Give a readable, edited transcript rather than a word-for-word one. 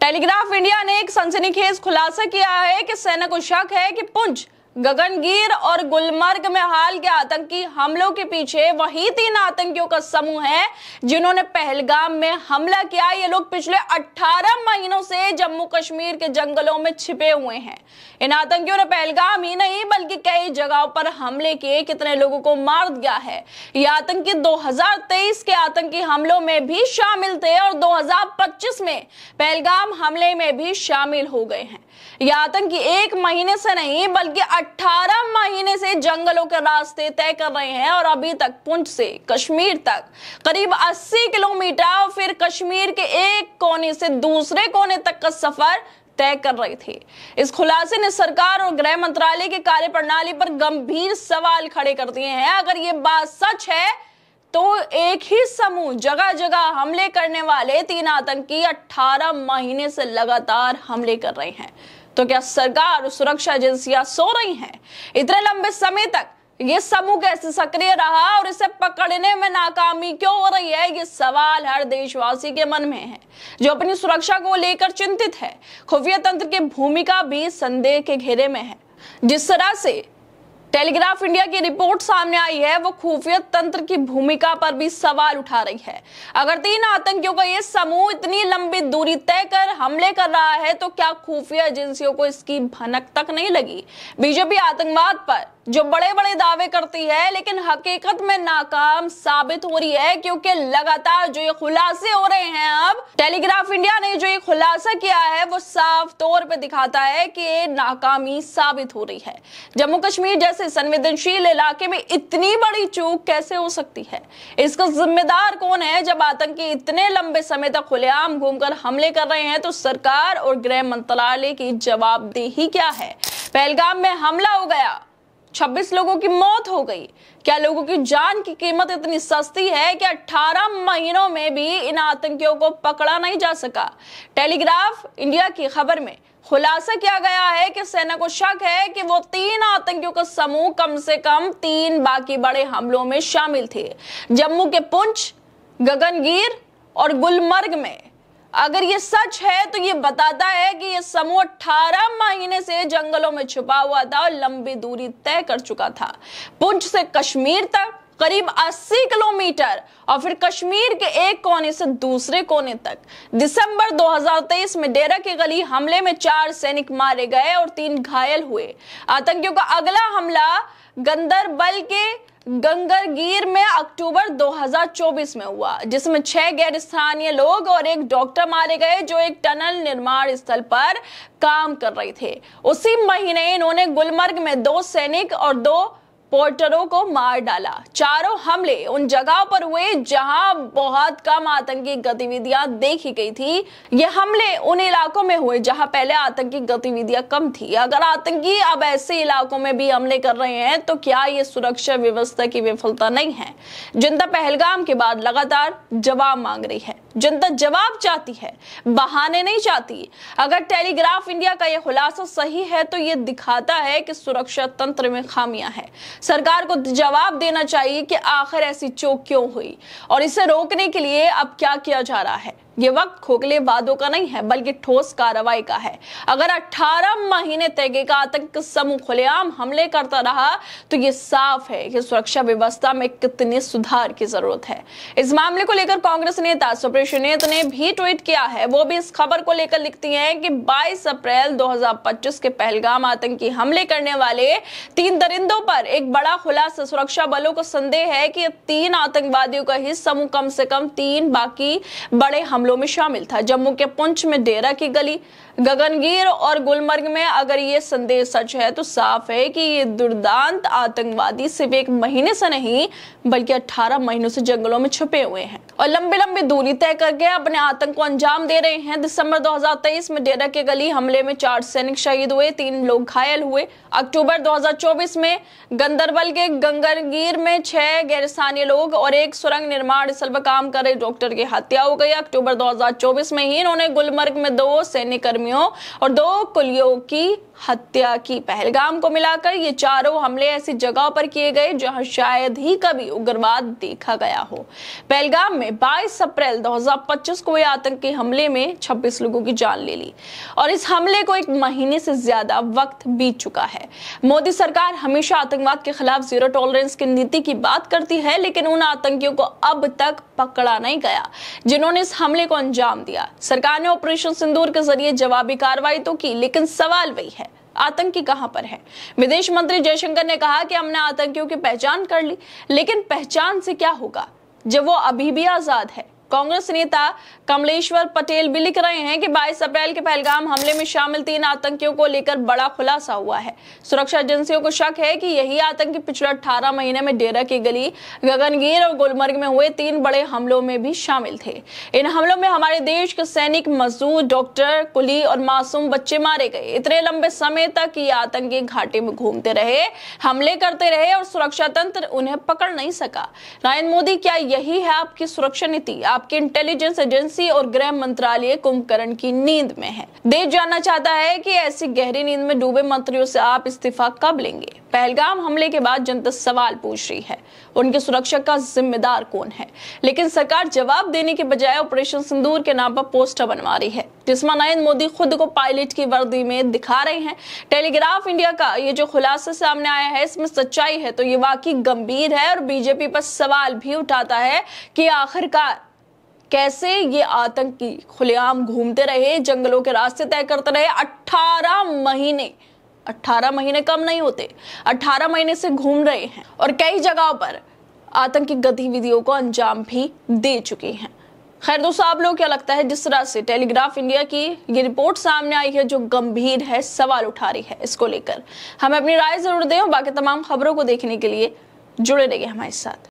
Telegraph India ने एक सनसनीखेज खुलासा किया है कि सेना को शक है कि पुंछ, गगनगीर और गुलमर्ग में हाल के आतंकी हमलों के पीछे वही 3 आतंकियों का समूह है जिन्होंने पहलगाम में हमला किया। ये लोग पिछले 18 महीनों से जम्मू कश्मीर के जंगलों में छिपे हुए हैं। इन आतंकियों ने पहलगाम ही नहीं बल्कि कई जगहों पर हमले किए, कितने लोगों को मार दिया है। ये आतंकी 2023 के आतंकी हमलों में भी शामिल थे और 2025 में पहलगाम हमले में भी शामिल हो गए हैं। ये आतंकी 1 महीने से नहीं बल्कि 18 महीने से जंगलों के रास्ते तय कर रहे हैं और अभी तक पुंछ से कश्मीर तक करीब 80 किलोमीटर और फिर कश्मीर के एक कोने से दूसरे कोने तक का सफर तय कर रहे थे। इस खुलासे ने सरकार और गृह मंत्रालय की कार्यप्रणाली पर गंभीर सवाल खड़े कर दिए हैं। अगर ये बात सच है तो एक ही समूह जगह जगह हमले करने वाले 3 आतंकी 18 महीने से लगातार हमले कर रहे हैं, तो क्या सरकार और सुरक्षा एजेंसियां सो रही हैं? इतने लंबे समय तक ये समूह कैसे सक्रिय रहा और इसे पकड़ने में नाकामी क्यों हो रही है? ये सवाल हर देशवासी के मन में है जो अपनी सुरक्षा को लेकर चिंतित है। खुफिया तंत्र की भूमिका भी संदेह के घेरे में है। जिस तरह से टेलीग्राफ इंडिया की रिपोर्ट सामने आई है वो खुफिया तंत्र की भूमिका पर भी सवाल उठा रही है। अगर 3 आतंकियों का ये समूह इतनी लंबी दूरी तय कर हमले कर रहा है तो क्या खुफिया एजेंसियों को इसकी भनक तक नहीं लगी? बीजेपी आतंकवाद पर जो बड़े बड़े दावे करती है लेकिन हकीकत में नाकाम साबित हो रही है, क्योंकि लगातार जो ये खुलासे हो रहे हैं, अब टेलीग्राफ इंडिया ने जो ये खुलासा किया है वो साफ तौर पे दिखाता है कि ये नाकामी साबित हो रही है। जम्मू कश्मीर जैसे संवेदनशील इलाके में इतनी बड़ी चूक कैसे हो सकती है? इसका जिम्मेदार कौन है? जब आतंकी इतने लंबे समय तक खुलेआम घूमकर हमले कर रहे हैं तो सरकार और गृह मंत्रालय की जवाबदेही क्या है? पहलगाम में हमला हो गया, 26 लोगों की मौत हो गई। क्या लोगों की जान की कीमत इतनी सस्ती है कि 18 महीनों में भी इन आतंकियों को पकड़ा नहीं जा सका? टेलीग्राफ इंडिया की खबर में खुलासा किया गया है कि सेना को शक है कि वो 3 आतंकियों का समूह कम से कम 3 बाकी बड़े हमलों में शामिल थे, जम्मू के पुंछ, गगनगीर और गुलमर्ग में। अगर ये सच है तो ये बताता है कि ये समूह 18 महीने से जंगलों में छुपा हुआ था और लंबी दूरी तय कर चुका था। पुंछ से कश्मीर तक करीब 80 किलोमीटर और फिर कश्मीर के एक कोने से दूसरे कोने तक। दिसंबर 2023 में डेरा की गली हमले में 4 सैनिक मारे गए और 3 घायल हुए। आतंकियों का अगला हमला गंदरबल के गंगरगीर में अक्टूबर 2024 में हुआ, जिसमें 6 गैर स्थानीय लोग और 1 डॉक्टर मारे गए जो एक टनल निर्माण स्थल पर काम कर रहे थे। उसी महीने इन्होंने गुलमर्ग में 2 सैनिक और 2 पोर्टरों को मार डाला। चारों हमले उन जगहों पर हुए जहां बहुत कम आतंकी गतिविधियां देखी गई थी। ये हमले उन इलाकों में हुए जहां पहले आतंकी गतिविधियां कम थी। अगर आतंकी अब ऐसे इलाकों में भी हमले कर रहे हैं तो क्या ये सुरक्षा व्यवस्था की विफलता नहीं है? जनता पहलगाम के बाद लगातार जवाब मांग रही है। जनता जवाब चाहती है, बहाने नहीं चाहती। अगर टेलीग्राफ इंडिया का यह खुलासा सही है तो यह दिखाता है कि सुरक्षा तंत्र में खामियां हैं। सरकार को जवाब देना चाहिए कि आखिर ऐसी चूक क्यों हुई और इसे रोकने के लिए अब क्या किया जा रहा है। ये वक्त खोखले वादों का नहीं है बल्कि ठोस कार्रवाई का है। अगर 18 महीने तक एक आतंक समूह खुलेआम हमले करता रहा तो ये साफ है कि सुरक्षा व्यवस्था में कितने सुधार की जरूरत है। इस मामले को लेकर कांग्रेस नेता सुप्रीत ने भी ट्वीट किया है। वो भी इस खबर को लेकर लिखती हैं कि 22 अप्रैल 2025 के पहलगाम आतंकी हमले करने वाले 3 दरिंदों पर एक बड़ा खुलासा। सुरक्षा बलों को संदेह है कि 3 आतंकवादियों का ही समूह कम से कम 3 बाकी बड़े हमलों में शामिल था, जम्मू के पुंछ में डेरा की गली, गगनगीर और गुलमर्ग में। अगर ये संदेह सच है तो साफ है कि ये दुर्दांत आतंकवादी सिर्फ 1 महीने से नहीं बल्कि 18 महीनों से जंगलों में छुपे हुए हैं और लंबी लंबी दूरी तय करके अपने आतंक को अंजाम दे रहे हैं। दिसंबर 2023 में डेरा की गली हमले में 4 सैनिक शहीद हुए, 3 लोग घायल हुए। अक्टूबर 2024 में गंदरबल के गंगरगीर में 6 गैर स्थानीय लोग और 1 सुरंग निर्माण स्थल पर काम कर रहे डॉक्टर की हत्या हो गई। अक्टूबर 2024 में ही इन्होंने गुलमर्ग में 2 सैन्य कर्मियों और 2 कुलियों की हत्या की। पहलगाम को मिलाकर ये चारों हमले ऐसी जगहों पर किए गए जहां शायद ही कभी उग्रवाद देखा गया हो। पहलगाम में 22 अप्रैल 2025 को हुए आतंकी हमले में 26 लोगों की जान ले ली और इस हमले को 1 महीने से ज्यादा वक्त बीत चुका है। मोदी सरकार हमेशा आतंकवाद के खिलाफ जीरो टॉलरेंस की नीति की बात करती है, लेकिन उन आतंकियों को अब तक पकड़ा नहीं गया जिन्होंने इस हमले को अंजाम दिया। सरकार ने ऑपरेशन सिंदूर के जरिए जवाबी कार्रवाई तो की, लेकिन सवाल वही है, आतंकी कहां पर है। विदेश मंत्री जयशंकर ने कहा कि हमने आतंकियों की पहचान कर ली, लेकिन पहचान से क्या होगा जब वो अभी भी आजाद है। कांग्रेस नेता कमलेश्वर पटेल भी लिख रहे हैं कि 22 अप्रैल के पहलगाम हमले में शामिल 3 आतंकियों को लेकर बड़ा खुलासा हुआ है। सुरक्षा एजेंसियों को शक है कि यही आतंकी पिछले 18 महीने में डेरा की गली, गगनगीर और गुलमर्ग में हुए 3 बड़े हमलों में भी शामिल थे। इन हमलों में हमारे देश के सैनिक, मजदूर, डॉक्टर, कुली और मासूम बच्चे मारे गए। इतने लंबे समय तक ये आतंकी घाटी में घूमते रहे, हमले करते रहे और सुरक्षा तंत्र उन्हें पकड़ नहीं सका। नरेंद्र मोदी, क्या यही है आपकी सुरक्षा नीति? आपकी इंटेलिजेंस एजेंसी और गृह मंत्रालय कुंभकर्ण की नींद में है। देश जानना चाहता है कि ऐसी गहरी नींद में डूबे मंत्रियों से आप इस्तीफा कब लेंगे। पहलगाम हमले के बाद जनता सवाल पूछ रही है, उनकी सुरक्षा का जिम्मेदार कौन है। लेकिन सरकार जवाब देने के बजाय ऑपरेशन सिंदूर के नाम पर पोस्टर बनवा रही है, जिसमें नरेंद्र मोदी खुद को पायलट की वर्दी में दिखा रहे हैं। टेलीग्राफ इंडिया का ये जो खुलासा सामने आया है, इसमें सच्चाई है तो ये वाकई गंभीर है और बीजेपी पर सवाल भी उठाता है कि आखिरकार कैसे ये आतंकी खुलेआम घूमते रहे, जंगलों के रास्ते तय करते रहे। 18 महीने कम नहीं होते, 18 महीने से घूम रहे हैं और कई जगहों पर आतंकी गतिविधियों को अंजाम भी दे चुके हैं। खैर दोस्तों, आप लोग क्या लगता है जिस तरह से टेलीग्राफ इंडिया की ये रिपोर्ट सामने आई है जो गंभीर है, सवाल उठा रही है, इसको लेकर हमें अपनी राय जरूर दें और बाकी तमाम खबरों को देखने के लिए जुड़े रहिए हमारे साथ।